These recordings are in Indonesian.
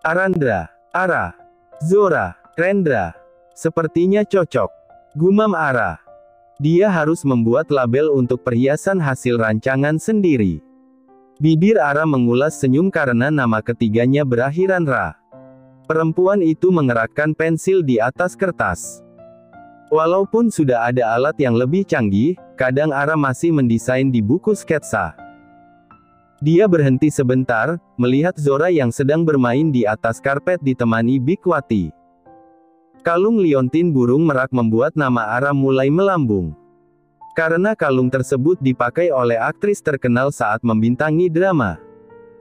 Arandra, Ara, Zora, Rendra. Sepertinya cocok. Gumam Ara. Dia harus membuat label untuk perhiasan hasil rancangan sendiri. Bibir Ara mengulas senyum karena nama ketiganya berakhiran Ra. Perempuan itu mengerakkan pensil di atas kertas. Walaupun sudah ada alat yang lebih canggih, kadang Ara masih mendesain di buku sketsa. Dia berhenti sebentar, melihat Zora yang sedang bermain di atas karpet ditemani Bikwati. Kalung liontin burung merak membuat nama Ara mulai melambung. Karena kalung tersebut dipakai oleh aktris terkenal saat membintangi drama.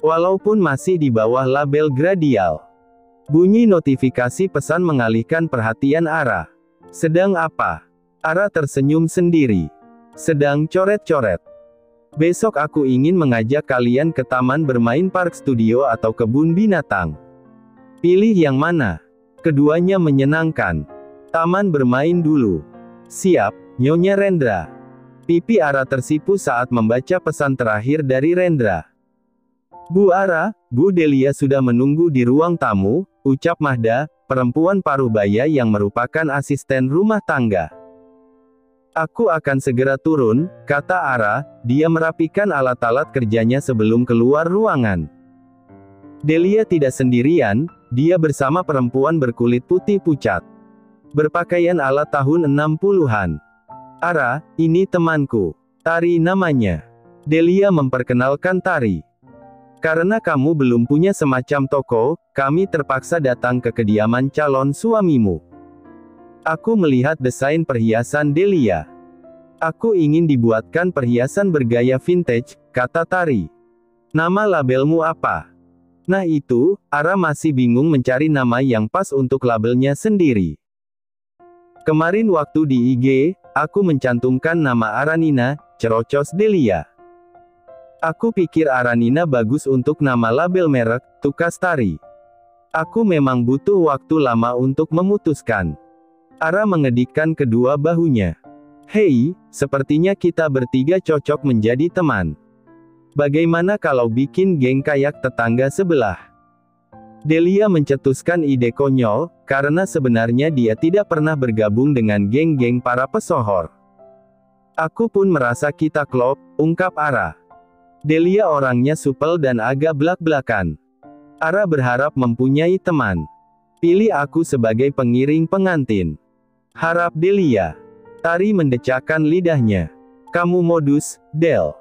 Walaupun masih di bawah label Gradial. Bunyi notifikasi pesan mengalihkan perhatian Ara. Sedang apa? Ara tersenyum sendiri. Sedang coret-coret. Besok aku ingin mengajak kalian ke taman bermain park studio atau kebun binatang. Pilih yang mana? Keduanya menyenangkan. Taman bermain dulu. Siap, Nyonya Rendra. Pipi Ara tersipu saat membaca pesan terakhir dari Rendra. Bu Ara, Bu Delia sudah menunggu di ruang tamu, ucap Mahda, perempuan paruh baya yang merupakan asisten rumah tangga. Aku akan segera turun, kata Ara, dia merapikan alat-alat kerjanya sebelum keluar ruangan. Delia tidak sendirian, dia bersama perempuan berkulit putih pucat. Berpakaian ala tahun 60-an. Ara, ini temanku. Tari namanya. Delia memperkenalkan Tari. Karena kamu belum punya semacam toko, kami terpaksa datang ke kediaman calon suamimu. Aku melihat desain perhiasan Delia. Aku ingin dibuatkan perhiasan bergaya vintage, kata Tari. Nama labelmu apa? Nah itu, Ara masih bingung mencari nama yang pas untuk labelnya sendiri. Kemarin waktu di IG, aku mencantumkan nama Aranina, cerocos Delia. Aku pikir Aranina bagus untuk nama label merek, tukas Tari. Aku memang butuh waktu lama untuk memutuskan. Ara mengedikkan kedua bahunya. Hei, sepertinya kita bertiga cocok menjadi teman. Bagaimana kalau bikin geng kayak tetangga sebelah? Delia mencetuskan ide konyol, karena sebenarnya dia tidak pernah bergabung dengan geng-geng para pesohor. Aku pun merasa kita klop, ungkap Ara. Delia orangnya supel dan agak blak-blakan. Ara berharap mempunyai teman. Pilih aku sebagai pengiring pengantin. Harap Delia. Tari mendecakkan lidahnya. Kamu modus, Del.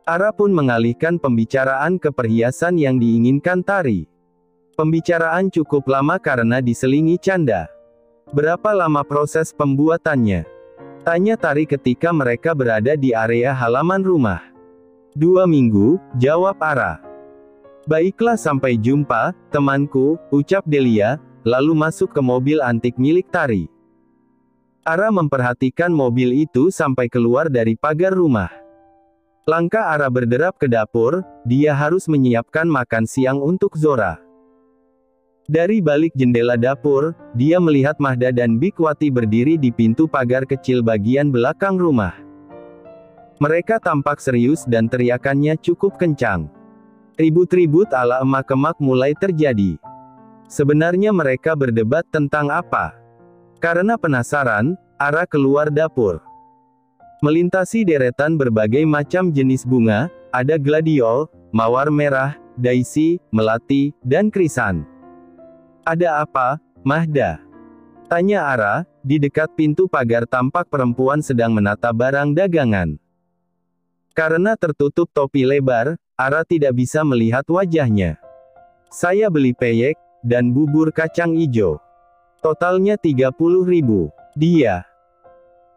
Ara pun mengalihkan pembicaraan ke perhiasan yang diinginkan Tari. Pembicaraan cukup lama karena diselingi canda. Berapa lama proses pembuatannya? Tanya Tari ketika mereka berada di area halaman rumah. 2 minggu, jawab Ara. Baiklah sampai jumpa, temanku, ucap Delia, lalu masuk ke mobil antik milik Tari. Ara memperhatikan mobil itu sampai keluar dari pagar rumah. Langkah Ara berderap ke dapur, dia harus menyiapkan makan siang untuk Zora. Dari balik jendela dapur, dia melihat Mahda dan Bikwati berdiri di pintu pagar kecil bagian belakang rumah. Mereka tampak serius dan teriakannya cukup kencang. Ribut-ribut ala emak-emak mulai terjadi. Sebenarnya mereka berdebat tentang apa? Karena penasaran, Ara keluar dapur. Melintasi deretan berbagai macam jenis bunga, ada gladiol, mawar merah, daisy, melati, dan krisan. Ada apa, Mahda? Tanya Ara, di dekat pintu pagar tampak perempuan sedang menata barang dagangan. Karena tertutup topi lebar, Ara tidak bisa melihat wajahnya. Saya beli peyek, dan bubur kacang ijo. Totalnya 30.000. Dia.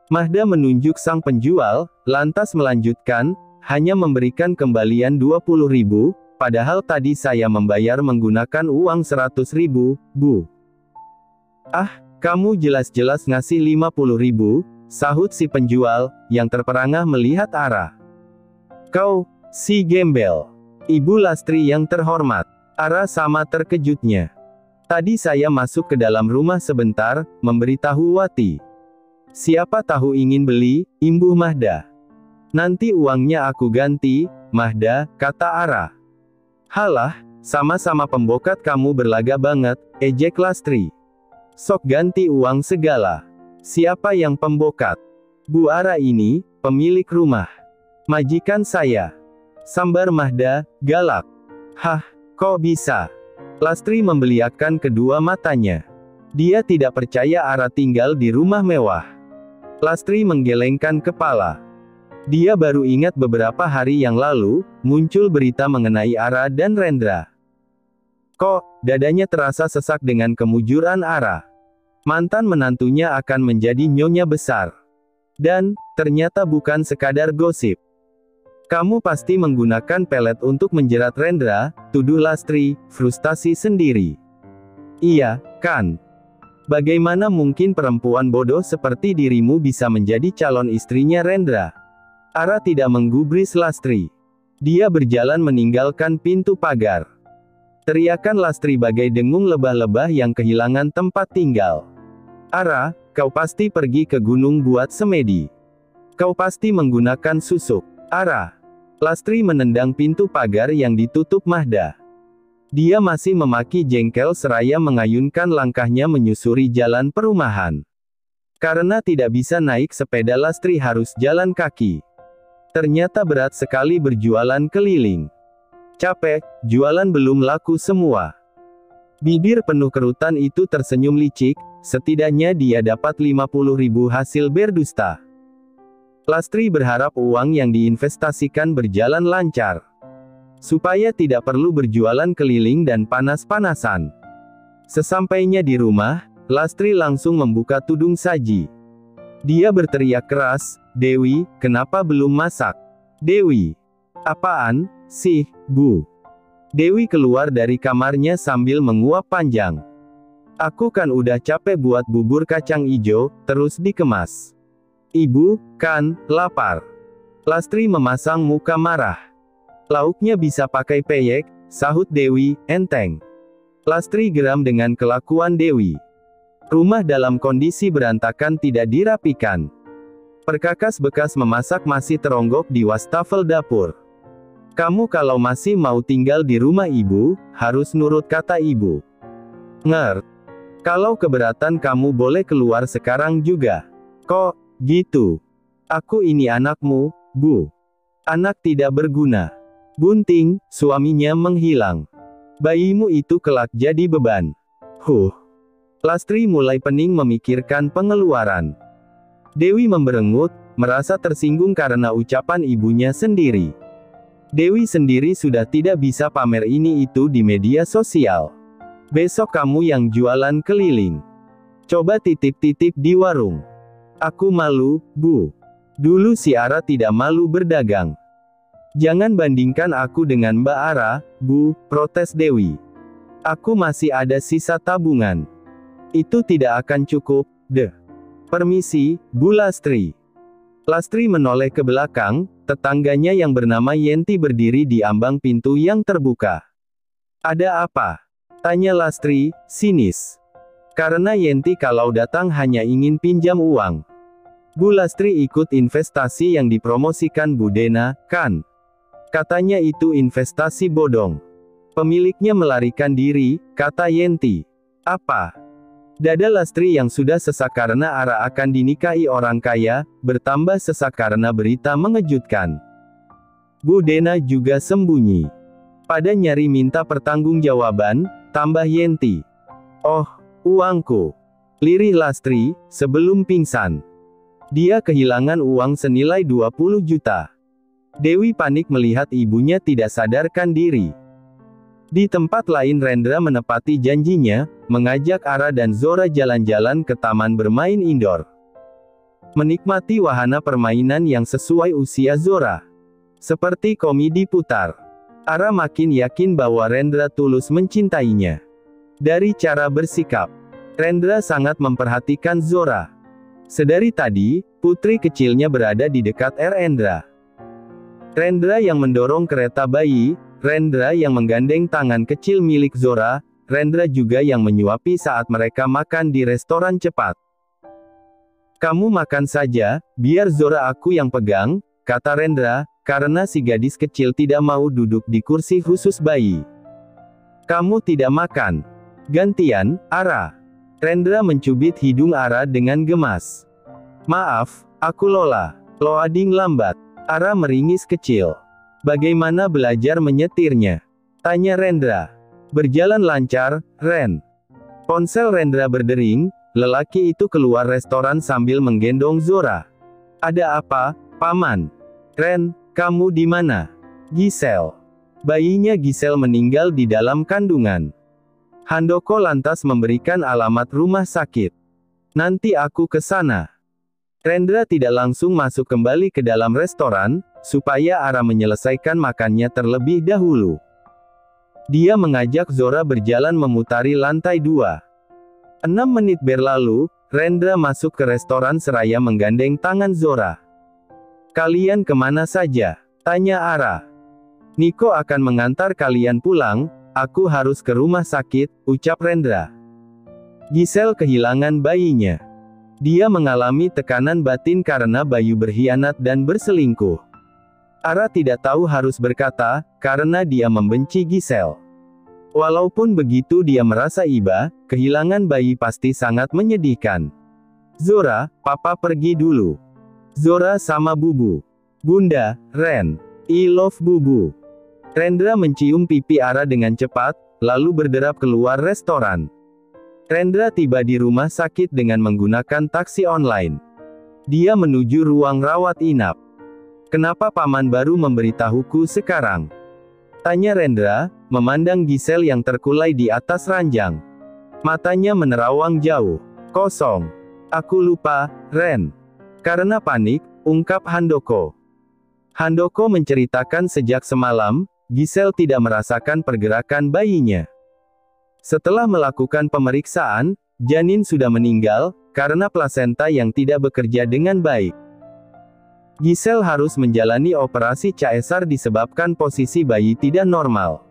Mahda menunjuk sang penjual, lantas melanjutkan, hanya memberikan kembalian 20.000, padahal tadi saya membayar menggunakan uang 100.000, Bu. Ah, kamu jelas-jelas ngasih 50.000, sahut si penjual, yang terperangah melihat Ara. Kau, si gembel. Ibu Lastri yang terhormat. Ara sama terkejutnya. Tadi saya masuk ke dalam rumah sebentar, memberitahu Wati. Siapa tahu ingin beli, imbuh Mahda. Nanti uangnya aku ganti, Mahda, kata Ara. Halah, Sama-sama pembokat kamu berlaga banget, ejek Lastri. Sok ganti uang segala. Siapa yang pembokat? Bu Ara ini, pemilik rumah. Majikan saya. Sambar Mahda, galak. Hah, kok bisa? Lastri membeliakkan kedua matanya. Dia tidak percaya Ara tinggal di rumah mewah. Lastri menggelengkan kepala. Dia baru ingat beberapa hari yang lalu, muncul berita mengenai Ara dan Rendra. Kok, dadanya terasa sesak dengan kemujuran Ara. Mantan menantunya akan menjadi nyonya besar. Dan, ternyata bukan sekadar gosip. Kamu pasti menggunakan pelet untuk menjerat Rendra, tuduh Lastri, frustasi sendiri. Iya, kan? Bagaimana mungkin perempuan bodoh seperti dirimu bisa menjadi calon istrinya Rendra? Ara tidak menggubris Lastri. Dia berjalan meninggalkan pintu pagar. Teriakan Lastri bagai dengung lebah-lebah yang kehilangan tempat tinggal. Ara, kau pasti pergi ke gunung buat semedi. Kau pasti menggunakan susuk. Ara. Lastri menendang pintu pagar yang ditutup Mahda. Dia masih memaki jengkel seraya mengayunkan langkahnya menyusuri jalan perumahan. Karena tidak bisa naik sepeda Lastri harus jalan kaki. Ternyata berat sekali berjualan keliling. Capek, jualan belum laku semua. Bibir penuh kerutan itu tersenyum licik, setidaknya dia dapat 50.000 hasil berdusta. Lastri berharap uang yang diinvestasikan berjalan lancar. Supaya tidak perlu berjualan keliling dan panas-panasan. Sesampainya di rumah, Lastri langsung membuka tudung saji. Dia berteriak keras, "Dewi, kenapa belum masak?" "Dewi, apaan sih, Bu?" Dewi keluar dari kamarnya sambil menguap panjang. "Aku kan udah capek buat bubur kacang ijo, terus dikemas. Ibu, kan, lapar." Lastri memasang muka marah. "Lauknya bisa pakai peyek," sahut Dewi, enteng. Lastri geram dengan kelakuan Dewi. Rumah dalam kondisi berantakan tidak dirapikan. Perkakas bekas memasak masih teronggok di wastafel dapur. "Kamu kalau masih mau tinggal di rumah ibu, harus nurut kata ibu. Ngert? Kalau keberatan kamu boleh keluar sekarang juga." "Kok gitu? Aku ini anakmu, Bu." "Anak tidak berguna. Bunting, suaminya menghilang. Bayimu itu kelak jadi beban." Lastri mulai pening memikirkan pengeluaran. Dewi memberengut, merasa tersinggung karena ucapan ibunya sendiri. Dewi sendiri sudah tidak bisa pamer ini itu di media sosial. "Besok kamu yang jualan keliling. Coba titip-titip di warung." "Aku malu, Bu. Dulu si Ara tidak malu berdagang." "Jangan bandingkan aku dengan Mbak Ara, Bu," protes Dewi. "Aku masih ada sisa tabungan. Itu tidak akan cukup, deh. Permisi, Bu Lastri." Lastri menoleh ke belakang, tetangganya yang bernama Yenti berdiri di ambang pintu yang terbuka. "Ada apa?" tanya Lastri, sinis. Karena Yenti kalau datang hanya ingin pinjam uang. "Bu Lastri ikut investasi yang dipromosikan Bu Dena, kan? Katanya itu investasi bodong. Pemiliknya melarikan diri," kata Yenti. "Apa?" Dada Lastri yang sudah sesak karena Ara akan dinikahi orang kaya, bertambah sesak karena berita mengejutkan. Bu Dena juga sembunyi. Pada nyari minta pertanggungjawaban, tambah Yenti. "Oh, uangku," lirih Lastri, sebelum pingsan. Dia kehilangan uang senilai 20 juta. Dewi panik melihat ibunya tidak sadarkan diri. Di tempat lain Rendra menepati janjinya, mengajak Ara dan Zora jalan-jalan ke taman bermain indoor. Menikmati wahana permainan yang sesuai usia Zora. Seperti komedi putar. Ara makin yakin bahwa Rendra tulus mencintainya. Dari cara bersikap, Rendra sangat memperhatikan Zora. Sedari tadi, putri kecilnya berada di dekat Rendra. Rendra yang mendorong kereta bayi, Rendra yang menggandeng tangan kecil milik Zora, Rendra juga yang menyuapi saat mereka makan di restoran cepat. "Kamu makan saja, biar Zora aku yang pegang," kata Rendra, karena si gadis kecil tidak mau duduk di kursi khusus bayi. Kamu tidak makan. Gantian, Ara. Rendra mencubit hidung Ara dengan gemas. Maaf, aku Lola. Loading lambat. Ara meringis kecil. Bagaimana belajar menyetirnya? Tanya Rendra. Berjalan lancar, Ren. Ponsel Rendra berdering, lelaki itu keluar restoran sambil menggendong Zora. Ada apa, Paman? Ren, kamu di mana? Giselle. Bayinya Giselle meninggal di dalam kandungan. Handoko lantas memberikan alamat rumah sakit. Nanti aku ke sana. Rendra tidak langsung masuk kembali ke dalam restoran, supaya Ara menyelesaikan makannya terlebih dahulu. Dia mengajak Zora berjalan memutari lantai 2. 6 menit berlalu, Rendra masuk ke restoran seraya menggandeng tangan Zora. Kalian kemana saja? Tanya Ara. Niko akan mengantar kalian pulang, aku harus ke rumah sakit, ucap Rendra. Giselle kehilangan bayinya. Dia mengalami tekanan batin karena Bayu berkhianat dan berselingkuh. Ara tidak tahu harus berkata, karena dia membenci Giselle. Walaupun begitu dia merasa iba, kehilangan bayi pasti sangat menyedihkan. Zora, papa pergi dulu. Zora sama Bubu. Bunda, Ren. I love Bubu. Rendra mencium pipi Ara dengan cepat, lalu berderap keluar restoran. Rendra tiba di rumah sakit dengan menggunakan taksi online. Dia menuju ruang rawat inap. Kenapa paman baru memberitahuku sekarang? Tanya Rendra, memandang Giselle yang terkulai di atas ranjang. Matanya menerawang jauh. Kosong. Aku lupa, Ren. Karena panik, ungkap Handoko. Handoko menceritakan sejak semalam, Giselle tidak merasakan pergerakan bayinya. Setelah melakukan pemeriksaan, janin sudah meninggal, karena plasenta yang tidak bekerja dengan baik. Giselle harus menjalani operasi caesar disebabkan posisi bayi tidak normal.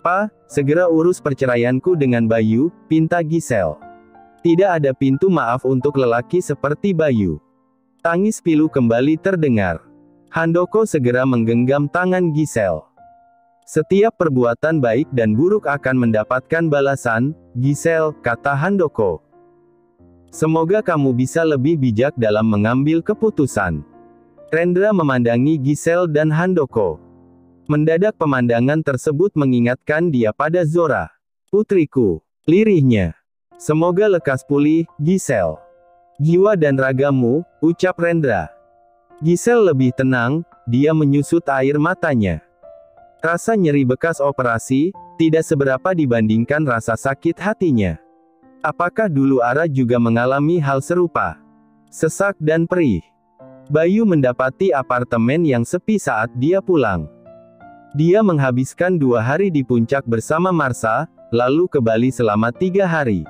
Pa, segera urus perceraianku dengan Bayu, pinta Giselle. Tidak ada pintu maaf untuk lelaki seperti Bayu. Tangis pilu kembali terdengar. Handoko segera menggenggam tangan Giselle. Setiap perbuatan baik dan buruk akan mendapatkan balasan, Giselle, kata Handoko. Semoga kamu bisa lebih bijak dalam mengambil keputusan. Rendra memandangi Giselle dan Handoko. Mendadak pemandangan tersebut mengingatkan dia pada Zora. Putriku, lirihnya. Semoga lekas pulih, Giselle. Jiwa dan ragamu, ucap Rendra. Giselle lebih tenang, dia menyusut air matanya. Rasa nyeri bekas operasi, tidak seberapa dibandingkan rasa sakit hatinya. Apakah dulu Ara juga mengalami hal serupa? Sesak dan perih. Bayu mendapati apartemen yang sepi saat dia pulang. Dia menghabiskan 2 hari di puncak bersama Marsha, lalu ke Bali selama 3 hari.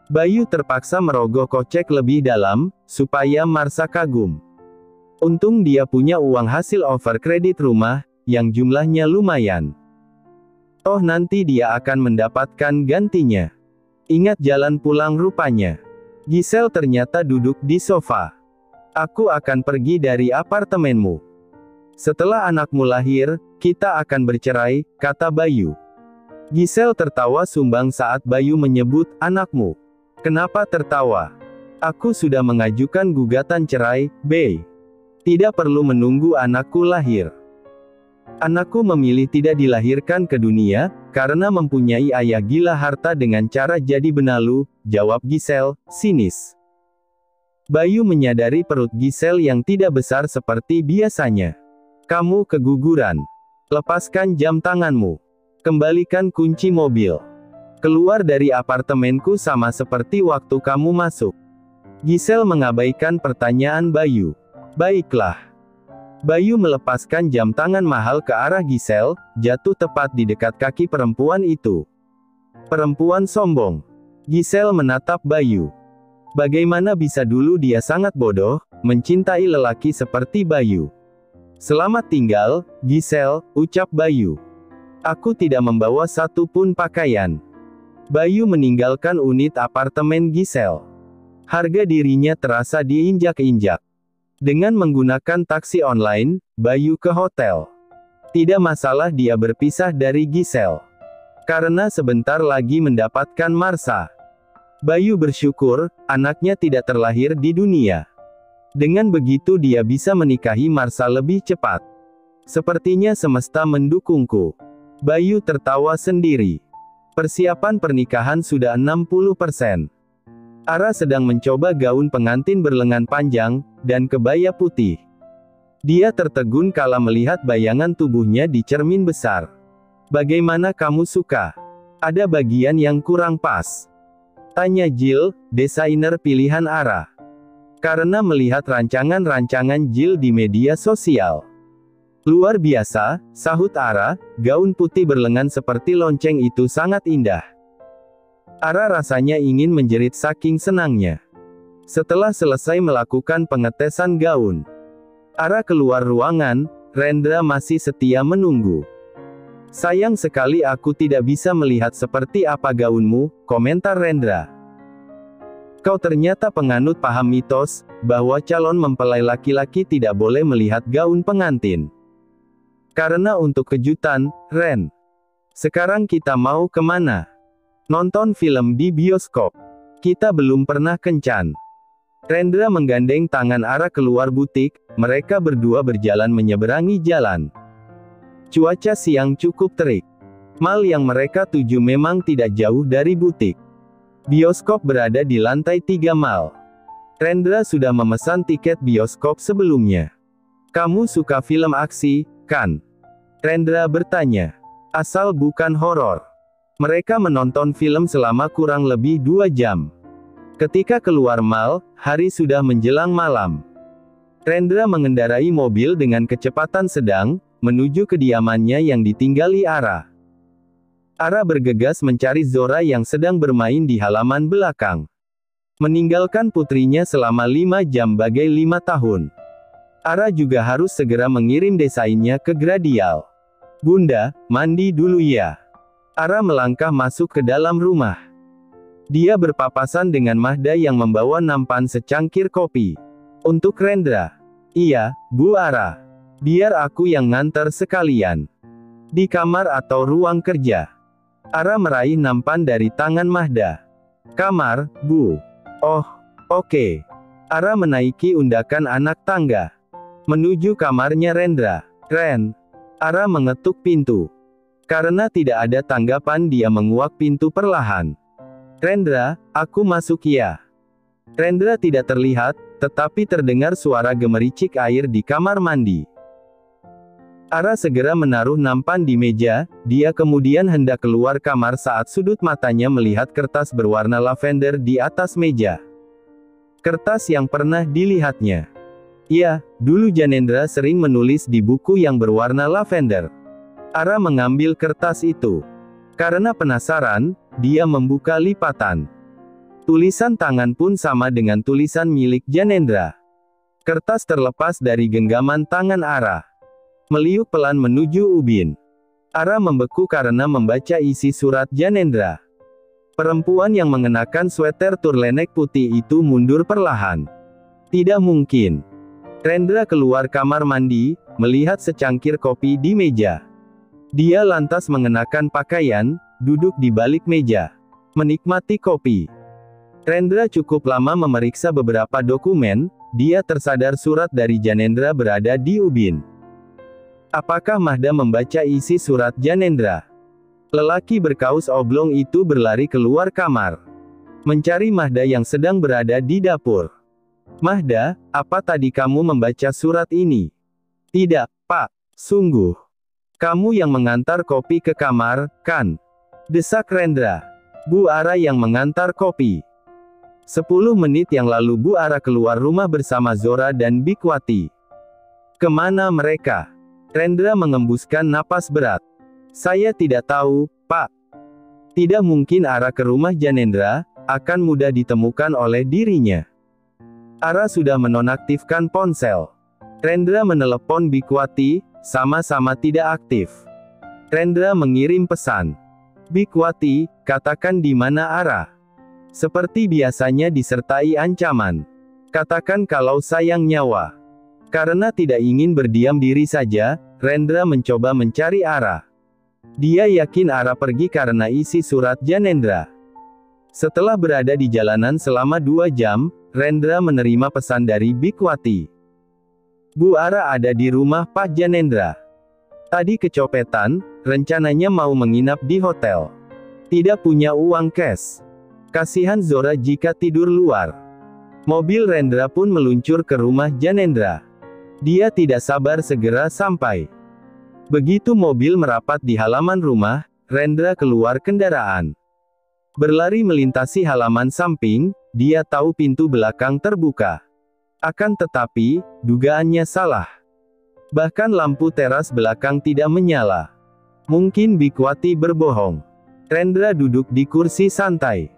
Bayu terpaksa merogoh kocek lebih dalam, supaya Marsha kagum. Untung dia punya uang hasil over kredit rumah, yang jumlahnya lumayan. Toh nanti dia akan mendapatkan gantinya. Ingat jalan pulang rupanya. Giselle ternyata duduk di sofa. Aku akan pergi dari apartemenmu. Setelah anakmu lahir, kita akan bercerai, kata Bayu. Giselle tertawa sumbang saat Bayu menyebut anakmu. Kenapa tertawa? Aku sudah mengajukan gugatan cerai, Bay. Tidak perlu menunggu anakku lahir. Anakku memilih tidak dilahirkan ke dunia, karena mempunyai ayah gila harta dengan cara jadi benalu, jawab Giselle, sinis. Bayu menyadari perut Giselle yang tidak besar seperti biasanya. Kamu keguguran. Lepaskan jam tanganmu. Kembalikan kunci mobil. Keluar dari apartemenku sama seperti waktu kamu masuk. Giselle mengabaikan pertanyaan Bayu. Baiklah. Bayu melepaskan jam tangan mahal ke arah Giselle, jatuh tepat di dekat kaki perempuan itu. Perempuan sombong. Giselle menatap Bayu. Bagaimana bisa dulu dia sangat bodoh, mencintai lelaki seperti Bayu. Selamat tinggal, Giselle, ucap Bayu. Aku tidak membawa satu pun pakaian. Bayu meninggalkan unit apartemen Giselle. Harga dirinya terasa diinjak-injak. Dengan menggunakan taksi online, Bayu ke hotel. Tidak masalah dia berpisah dari Giselle. Karena sebentar lagi mendapatkan Marsha. Bayu bersyukur, anaknya tidak terlahir di dunia. Dengan begitu dia bisa menikahi Marsha lebih cepat. Sepertinya semesta mendukungku. Bayu tertawa sendiri. Persiapan pernikahan sudah 60%. Ara sedang mencoba gaun pengantin berlengan panjang, dan kebaya putih. Dia tertegun kala melihat bayangan tubuhnya di cermin besar. Bagaimana kamu suka? Ada bagian yang kurang pas? Tanya Jill, desainer pilihan Ara. Karena melihat rancangan-rancangan Jill di media sosial. Luar biasa, sahut Ara, gaun putih berlengan seperti lonceng itu sangat indah. Ara rasanya ingin menjerit saking senangnya. Setelah selesai melakukan pengetesan gaun, Ara keluar ruangan, Rendra masih setia menunggu. Sayang sekali aku tidak bisa melihat seperti apa gaunmu, komentar Rendra. Kau ternyata penganut paham mitos, bahwa calon mempelai laki-laki tidak boleh melihat gaun pengantin. Karena untuk kejutan, Ren. Sekarang kita mau kemana? Nonton film di bioskop. Kita belum pernah kencan. Rendra menggandeng tangan Ara keluar butik, mereka berdua berjalan menyeberangi jalan. Cuaca siang cukup terik. Mal yang mereka tuju memang tidak jauh dari butik. Bioskop berada di lantai 3 mal. Rendra sudah memesan tiket bioskop sebelumnya. Kamu suka film aksi, kan? Rendra bertanya. Asal bukan horor. Mereka menonton film selama kurang lebih 2 jam. Ketika keluar mal, hari sudah menjelang malam. Rendra mengendarai mobil dengan kecepatan sedang, menuju kediamannya yang ditinggali Ara. Ara bergegas mencari Zora yang sedang bermain di halaman belakang. Meninggalkan putrinya selama 5 jam bagai 5 tahun. Ara juga harus segera mengirim desainnya ke Gradial. Bunda, mandi dulu ya. Ara melangkah masuk ke dalam rumah. Dia berpapasan dengan Mahda yang membawa nampan secangkir kopi. Untuk Rendra. Iya, Bu Ara. Biar aku yang nganter sekalian. Di kamar atau ruang kerja? Ara meraih nampan dari tangan Mahda. Kamar, Bu. Oh, oke. Ara menaiki undakan anak tangga. Menuju kamarnya Rendra. Ren. Ara mengetuk pintu. Karena tidak ada tanggapan dia menguak pintu perlahan. Rendra, aku masuk ya. Rendra tidak terlihat, tetapi terdengar suara gemericik air di kamar mandi. Ara segera menaruh nampan di meja, dia kemudian hendak keluar kamar saat sudut matanya melihat kertas berwarna lavender di atas meja. Kertas yang pernah dilihatnya. Ya, dulu Janendra sering menulis di buku yang berwarna lavender. Ara mengambil kertas itu. Karena penasaran, dia membuka lipatan. Tulisan tangan pun sama dengan tulisan milik Janendra. Kertas terlepas dari genggaman tangan Ara. Meliuk pelan menuju ubin. Ara membeku karena membaca isi surat Janendra. Perempuan yang mengenakan sweater turlenek putih itu mundur perlahan. Tidak mungkin. Rendra keluar kamar mandi, melihat secangkir kopi di meja. Dia lantas mengenakan pakaian, duduk di balik meja. Menikmati kopi. Rendra cukup lama memeriksa beberapa dokumen, dia tersadar surat dari Janendra berada di ubin. Apakah Mahda membaca isi surat Janendra? Lelaki berkaus oblong itu berlari keluar kamar. Mencari Mahda yang sedang berada di dapur. Mahda, apa tadi kamu membaca surat ini? Tidak, Pak. Sungguh. Kamu yang mengantar kopi ke kamar, kan? Desak Rendra. Bu Ara yang mengantar kopi. 10 menit yang lalu Bu Ara keluar rumah bersama Zora dan Bikwati. Kemana mereka? Rendra mengembuskan napas berat. Saya tidak tahu, Pak. Tidak mungkin Ara ke rumah Janendra, akan mudah ditemukan oleh dirinya. Ara sudah menonaktifkan ponsel. Rendra menelepon Bikwati, sama-sama tidak aktif. Rendra mengirim pesan. Bikwati, katakan di mana Ara. Seperti biasanya disertai ancaman. Katakan kalau sayang nyawa. Karena tidak ingin berdiam diri saja, Rendra mencoba mencari Ara. Dia yakin Ara pergi karena isi surat Gyanendra. Setelah berada di jalanan selama 2 jam, Rendra menerima pesan dari Bikwati. Bu Ara ada di rumah Pak Gyanendra. Tadi kecopetan, rencananya mau menginap di hotel. Tidak punya uang cash. Kasihan Zora jika tidur luar. Mobil Rendra pun meluncur ke rumah Gyanendra. Dia tidak sabar segera sampai. Begitu mobil merapat di halaman rumah, Rendra keluar kendaraan. Berlari melintasi halaman samping, dia tahu pintu belakang terbuka. Akan tetapi, dugaannya salah. Bahkan lampu teras belakang tidak menyala. Mungkin Bikwati berbohong. Rendra duduk di kursi santai.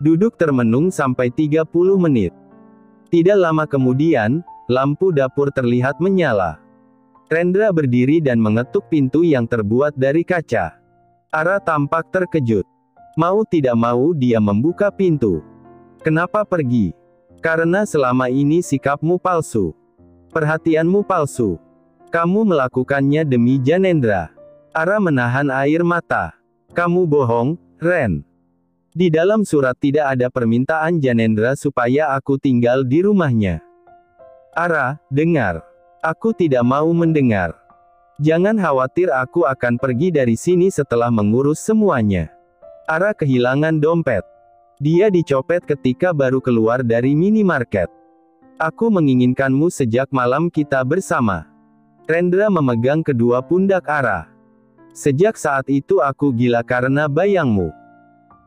Duduk termenung sampai 30 menit. Tidak lama kemudian, lampu dapur terlihat menyala. Rendra berdiri dan mengetuk pintu yang terbuat dari kaca. Ara tampak terkejut. Mau tidak mau dia membuka pintu. Kenapa pergi? Karena selama ini sikapmu palsu. Perhatianmu palsu. Kamu melakukannya demi Gyanendra. Ara menahan air mata. Kamu bohong, Ren. Di dalam surat tidak ada permintaan Gyanendra supaya aku tinggal di rumahnya. Ara, dengar. Aku tidak mau mendengar. Jangan khawatir, aku akan pergi dari sini setelah mengurus semuanya. Ara kehilangan dompet. Dia dicopet ketika baru keluar dari minimarket. Aku menginginkanmu sejak malam kita bersama. Rendra memegang kedua pundak Ara. Sejak saat itu aku gila karena bayangmu.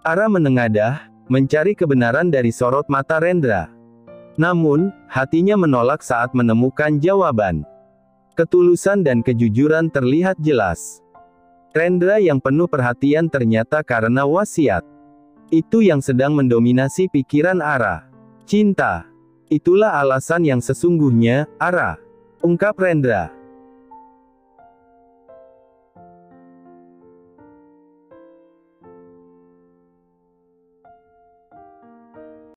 Ara menengadah, mencari kebenaran dari sorot mata Rendra. Namun, hatinya menolak saat menemukan jawaban. Ketulusan dan kejujuran terlihat jelas. Rendra yang penuh perhatian ternyata karena wasiat. Itu yang sedang mendominasi pikiran Ara. Cinta. Itulah alasan yang sesungguhnya, Ara. Ungkap Rendra.